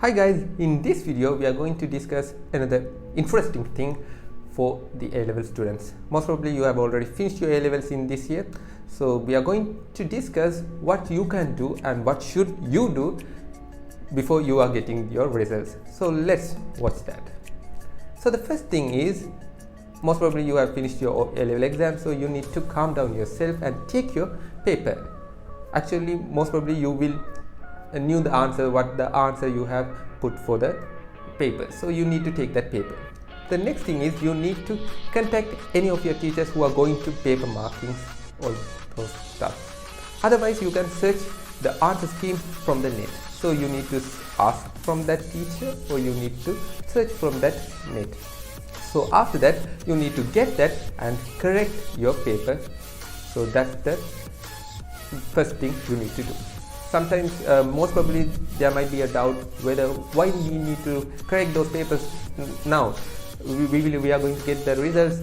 Hi guys, in this video we are going to discuss another interesting thing for the A-level students. Most probably you have already finished your A-levels in this year. So we are going to discuss what you can do and what should you do before you are getting your results. So let's watch that. So the first thing is, most probably you have finished your A-level exam, so you need to calm down yourself and take your paper. Actually, most probably you will knew the answer, what the answer you have put for the paper, so you need to take that paper. The next thing is you need to contact any of your teachers who are going to paper markings, all those stuff. Otherwise you can search the answer scheme from the net, so you need to ask from that teacher or you need to search from that net. So after that you need to get that and correct your paper. So that's the first thing you need to do. Sometimes most probably there might be a doubt whether why we need to correct those papers now. We are going to get the results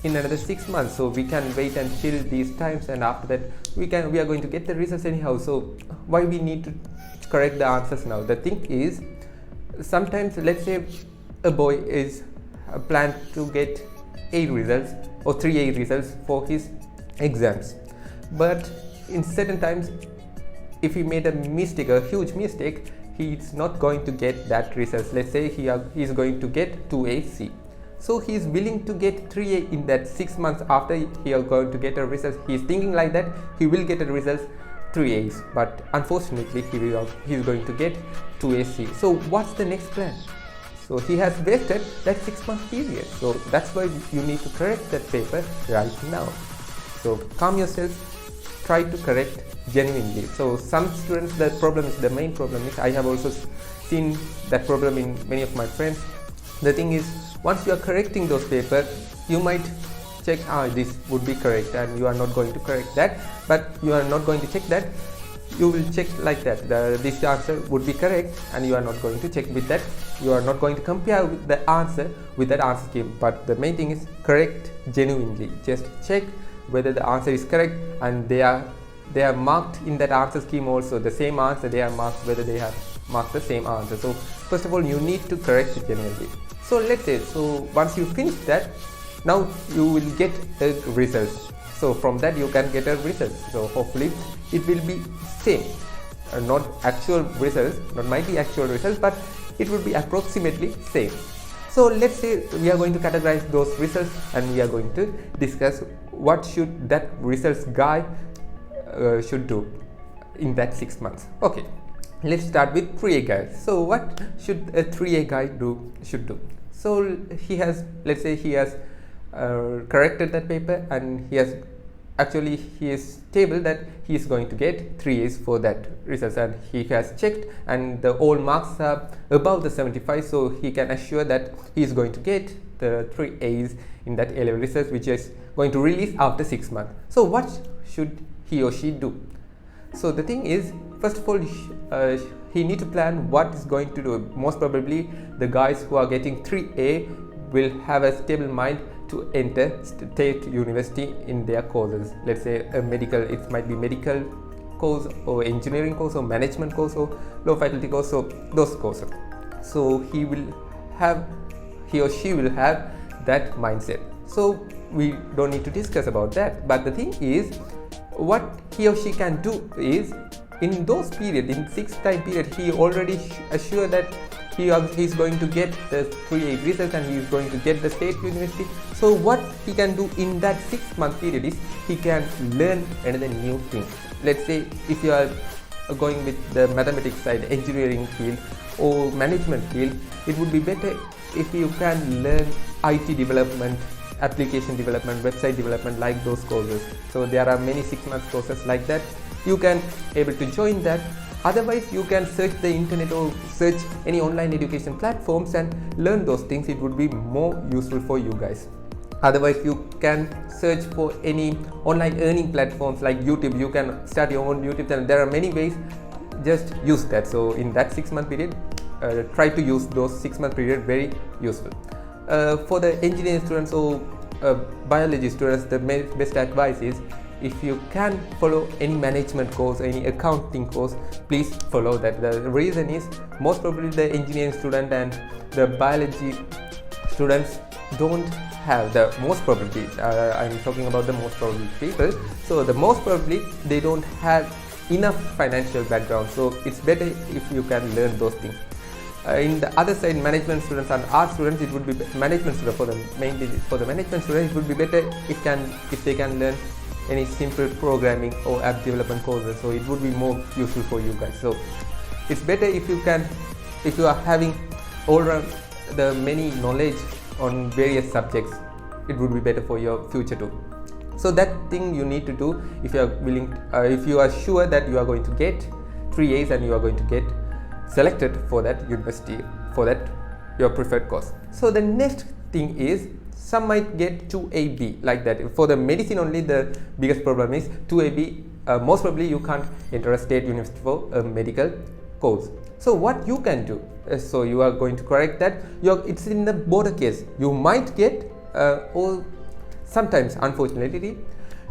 in another 6 months, so we can wait until these times, and after that we are going to get the results anyhow, so why we need to correct the answers now? The thing is, sometimes let's say a boy is planned to get A results or 3A results for his exams, but in certain times if he made a mistake, a huge mistake, he's not going to get that results. Let's say he is going to get 2AC, so he is willing to get 3A in that 6 months after he is going to get a result. He is thinking like that he will get a results 3A's, but unfortunately he is going to get 2AC. So what's the next plan? So he has wasted that 6 month period, so that's why you need to correct that paper right now. So calm yourself, try to correct genuinely. So some students, the main problem is, I have also seen that problem in many of my friends. The thing is, once you are correcting those papers, you might check this would be correct, and you are not going to correct that, but you are not going to check that, you will check like that, this answer would be correct, and you are not going to check with that, you are not going to compare with the answer with that answer scheme. But the main thing is correct genuinely. Just check whether the answer is correct, and they are marked in that answer scheme also the same answer, they are marked whether they have marked the same answer. So first of all you need to correct it genuinely. So let's say, so once you finish that, now you will get a result. So from that you can get a result, so hopefully it will be same, not actual results, not might be actual results, but it will be approximately same. So let's say we are going to categorize those results, and we are going to discuss what should that results guy should do in that 6 months. Okay, let's start with 3A guy. So what should a 3A guy should do? So he has, let's say he has corrected that paper, and he is stable that he is going to get 3A's for that results, and he has checked and the all marks are above the 75, so he can assure that he is going to get the 3A's in that A-level results, which is going to release after 6 months. So what should he or she do? So the thing is, first of all, he need to plan what is going to do. Most probably the guys who are getting 3A will have a stable mind to enter state university in their courses. Let's say a medical, it might be medical course or engineering course or management course or law faculty course, so those courses. So he or she will have that mindset. So we don't need to discuss about that. But the thing is, what he or she can do is, in those periods, in 6 time period, he already assured that he is going to get the 3A results and he is going to get the state university. So what he can do in that 6 month period is, he can learn another new thing. Let's say if you are going with the mathematics side, engineering field or management field, it would be better if you can learn IT development, application development, website development, like those courses. So there are many 6 month courses like that, you can able to join that. Otherwise you can search the internet or search any online education platforms and learn those things. It would be more useful for you guys. Otherwise you can search for any online earning platforms like YouTube. You can start your own YouTube channel. There are many ways, just use that. So in that 6 month period, try to use those 6 month period very useful. For the engineering students or biology students, the best advice is if you can follow any management course, any accounting course, please follow that. The reason is most probably the engineering student and the biology students don't have the most probably, I'm talking about the most probably people, so the most probably they don't have enough financial background, so it's better if you can learn those things. In the other side, management students and art students, it would be management student for the management students, it would be better if they can learn any simple programming or app development courses, so it would be more useful for you guys. So it's better if you are having all around the many knowledge on various subjects, it would be better for your future too. So that thing you need to do if you are willing, if you are sure that you are going to get 3 A's and you are going to get selected for that university, for that your preferred course. So the next thing is, some might get 2AB like that. For the medicine only, the biggest problem is 2AB, most probably you can't enter a state university for a medical course. So what you can do, so you are going to correct that, it's in the border case, you might get or sometimes unfortunately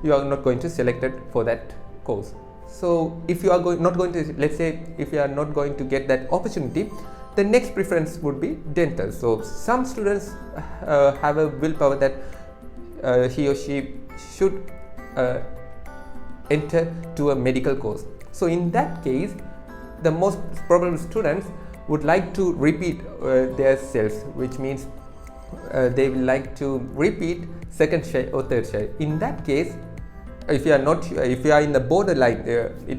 you are not going to select it for that course. So if you are not going to, let's say if you are not going to get that opportunity, the next preference would be dental. So some students have a willpower that he or she should enter to a medical course. So in that case, the most probable students would like to repeat their cells, which means they will like to repeat second shy or third shy. In that case, if you are not sure, if you are in the borderline,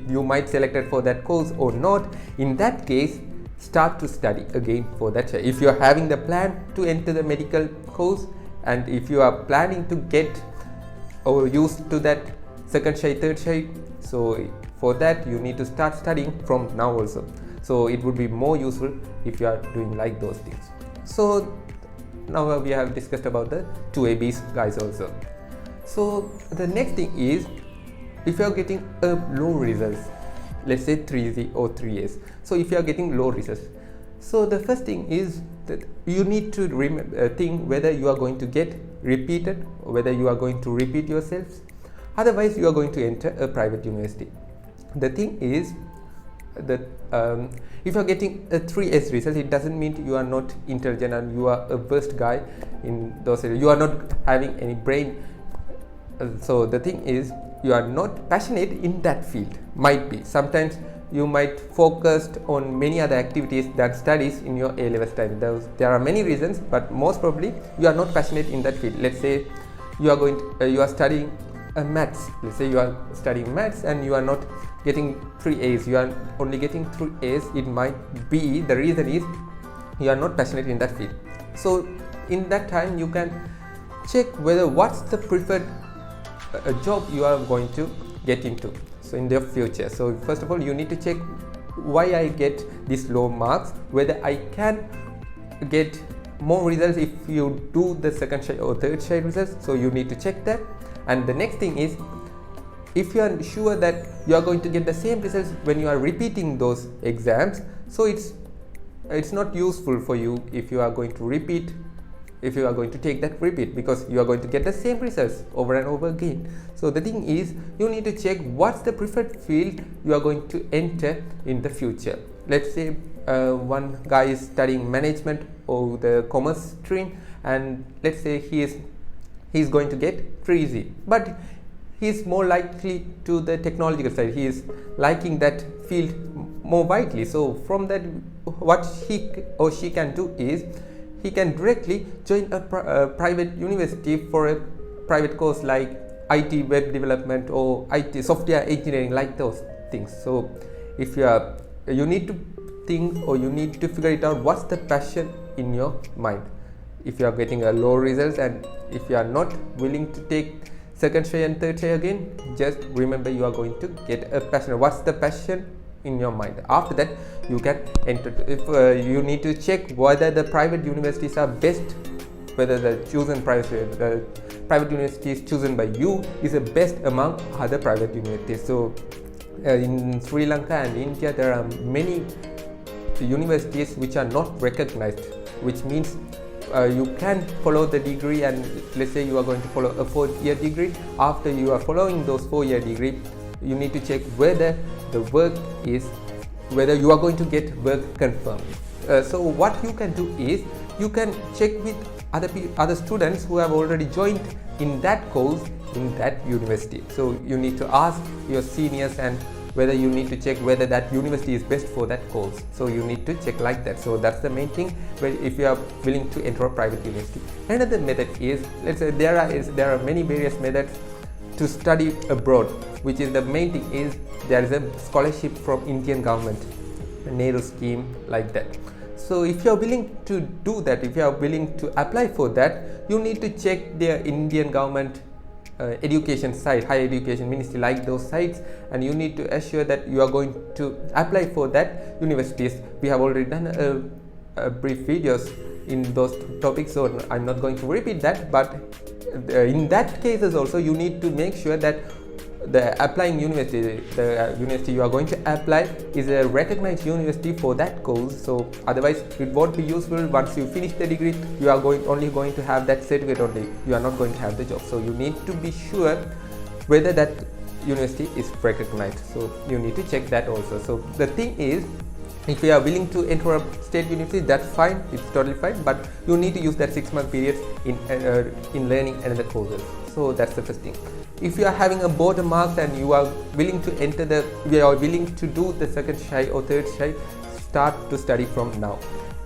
you might select it for that course or not. In that case, start to study again for that shy. If you are having the plan to enter the medical course, and if you are planning to get or used to that second shy, third shy, so for that you need to start studying from now also. So it would be more useful if you are doing like those things. So now we have discussed about the 2ABs guys also. So the next thing is, if you are getting a low results, let's say 3Z or 3As. So if you are getting low results, so the first thing is that you need to think whether you are going to get repeated or whether you are going to repeat yourselves. Otherwise you are going to enter a private university. The thing is that if you are getting a 3S result, it doesn't mean you are not intelligent and you are a worst guy in those areas. You are not having any brain. So the thing is, you are not passionate in that field. Might be sometimes you might focus on many other activities than studies in your A-level time. There are many reasons, but most probably you are not passionate in that field. Let's say you are you are studying maths. Let's say you are studying maths and you are not getting 3 A's, you are only getting 3 A's. It might be the reason is you are not passionate in that field. So in that time you can check whether what's the preferred job you are going to get into, so in the future. So first of all, you need to check why I get these low marks, whether I can get more results if you do the second shy or third shy results. So you need to check that. And the next thing is, if you are sure that you are going to get the same results when you are repeating those exams, so it's not useful for you if you are going to repeat, if you are going to take that repeat, because you are going to get the same results over and over again. So the thing is, you need to check what's the preferred field you are going to enter in the future. Let's say one guy is studying management or the commerce stream, and let's say he's going to get 3Z, but he's more likely to the technological side. He is liking that field more widely. So from that, what he or she can do is he can directly join a private university for a private course like IT web development or IT software engineering, like those things. So if you need to think, or you need to figure it out what's the passion in your mind. If you are getting a low results and if you are not willing to take second shy and third shy again, just remember you are going to get a passion. What's the passion in your mind? After that you can enter. If you need to check whether the private universities are best, whether the private universities chosen by you is the best among other private universities. So in Sri Lanka and India, there are many universities which are not recognized, which means you can follow the degree, and let's say you are going to follow a 4-year degree. After you are following those 4-year degree, you need to check whether the work is, whether you are going to get work confirmed. So what you can do is you can check with other students who have already joined in that course in that university. So you need to ask your seniors and whether you need to check whether that university is best for that course. So you need to check like that. So that's the main thing if you are willing to enter a private university. Another method is, let's say there are many various methods to study abroad, which is the main thing is there is a scholarship from Indian government, a Nehru scheme like that. So if you are willing to do that, if you are willing to apply for that, you need to check their Indian government education site, higher education ministry, like those sites, and you need to assure that you are going to apply for that universities. We have already done a brief videos in those topics, so I'm not going to repeat that, but in that cases also you need to make sure that the applying university, the university you are going to apply is a recognized university for that course. So otherwise it won't be useful. Once you finish the degree, you are only going to have that certificate only, you are not going to have the job. So you need to be sure whether that university is recognized, so you need to check that also. So the thing is, if you are willing to enter a state university, that's fine, it's totally fine, but you need to use that 6-month period in learning another courses. So that's the first thing. If you are having a border marks and you are willing to willing to do the second shy or third shy, start to study from now.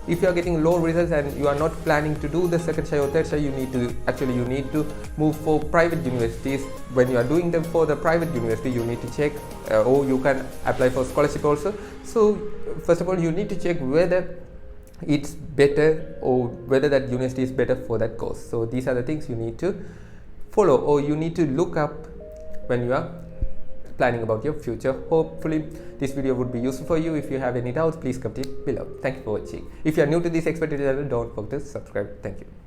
If you are getting low results and you are not planning to do the second shy or third shy, you need to move for private universities. When you are doing them for the private university, you need to check, or you can apply for scholarship also. So first of all, you need to check whether it's better or whether that university is better for that course. So these are the things you need to follow, or you need to look up when you are planning about your future. Hopefully this video would be useful for you. If you have any doubts, please comment below. Thank you for watching. If you are new to this expert channel, don't forget to subscribe. Thank you.